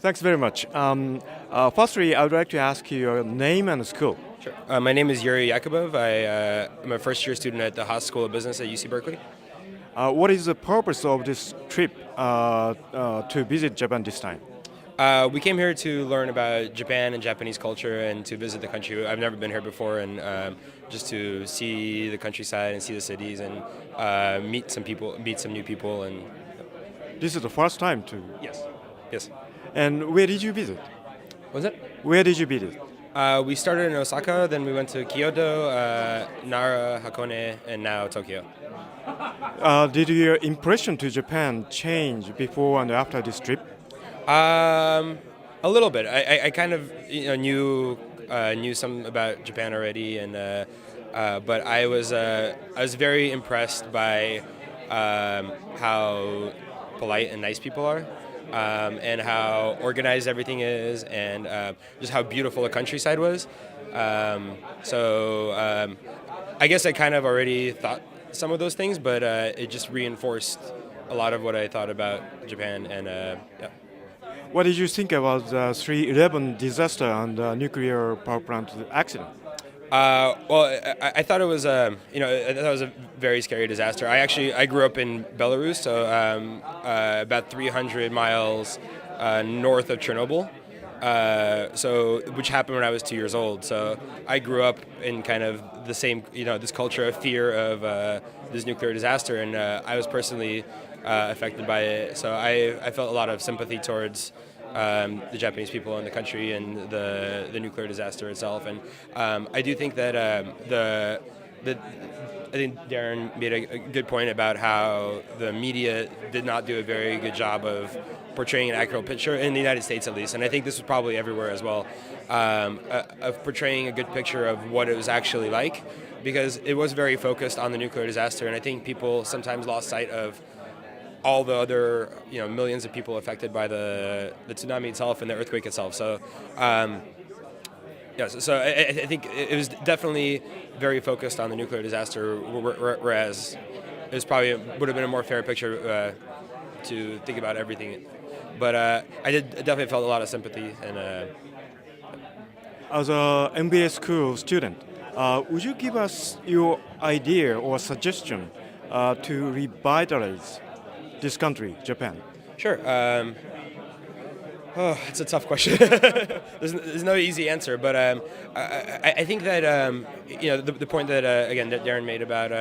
Thanks very much. Firstly, I would like to ask you your name and school. Sure. My name is Yuri Yakubov. I'm a first-year student at the Haas School of Business at UC Berkeley. What is the purpose of this trip to visit Japan this time? We came here to learn about Japan and Japanese culture and to visit the country. I've never been here before, and just to see the countryside and see the cities and meet some people, meet some new people. And This is the first time to. yes. And where did you visit? What was it? Where did you visit? We started in Osaka, then we went to Kyoto, Nara, Hakone, and now Tokyo. Did your impression to Japan change before and after this trip? A little bit. I kind of knew some about Japan already, and but I was very impressed by how polite and nice people are, and how organized everything is, and just how beautiful the countryside was. I guess I kind of already thought some of those things, but it just reinforced a lot of what I thought about Japan, and yeah. What did you think about the 3/11 disaster and the nuclear power plant accident? Well, I thought it was I thought it was a very scary disaster. I grew up in Belarus, so about 300 miles north of Chernobyl. Which happened when I was 2 years old. So I grew up in kind of the same, this culture of fear of this nuclear disaster, and I was personally affected by it. So I felt a lot of sympathy towards the Japanese people in the country and the nuclear disaster itself. And I do think that I think Darren made a good point about how the media did not do a very good job of portraying an accurate picture, in the United States at least, and I think this was probably everywhere as well, of portraying a good picture of what it was actually like, because it was very focused on the nuclear disaster, and I think people sometimes lost sight of all the other millions of people affected by the tsunami itself and the earthquake itself. So I think it was definitely very focused on the nuclear disaster, whereas it was probably would have been a more fair picture to think about everything. But I definitely felt a lot of sympathy. And as an MBA school student, would you give us your idea or suggestion to revitalize this country, Japan? Sure. It's a tough question. There's no easy answer, but I think that the point that again that Darren made about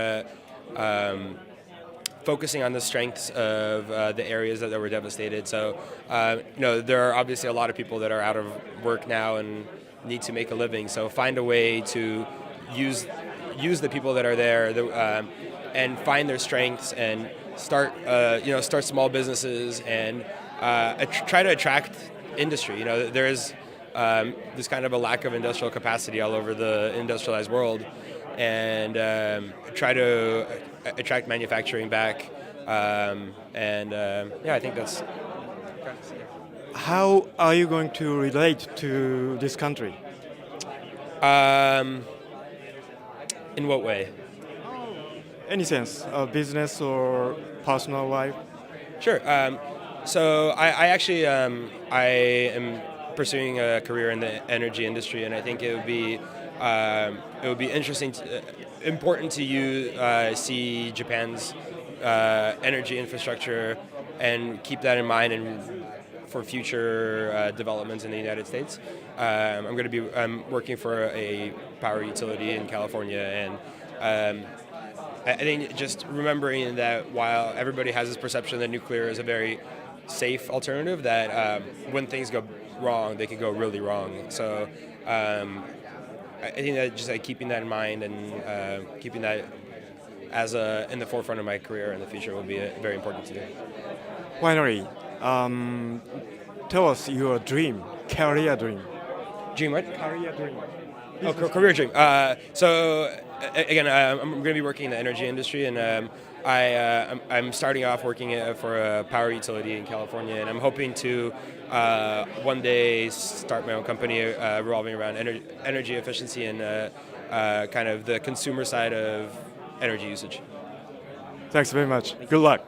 focusing on the strengths of the areas that were devastated. So there are obviously a lot of people that are out of work now and need to make a living. So find a way to use the people that are there and find their strengths and start small businesses and try to attract industry. There is this kind of a lack of industrial capacity all over the industrialized world, and try to attract manufacturing back. I think that's. How are you going to relate to this country? In what way? Any sense of business or personal life? Sure. So I actually I am pursuing a career in the energy industry, and I think it would be interesting, important to see Japan's energy infrastructure and keep that in mind and for future developments in the United States. I'm working for a power utility in California, and I think just remembering that while everybody has this perception that nuclear is a very safe alternative, that when things go wrong, they could go really wrong. So I think that just keeping that in mind and keeping that as in the forefront of my career in the future will be very important to do. Finally, tell us your dream, career dream. Dream, what? Career dream. Oh, career dream. Again, I'm going to be working in the energy industry, and I'm starting off working for a power utility in California, and I'm hoping to one day start my own company revolving around energy efficiency and kind of the consumer side of energy usage. Thanks very much. Good luck.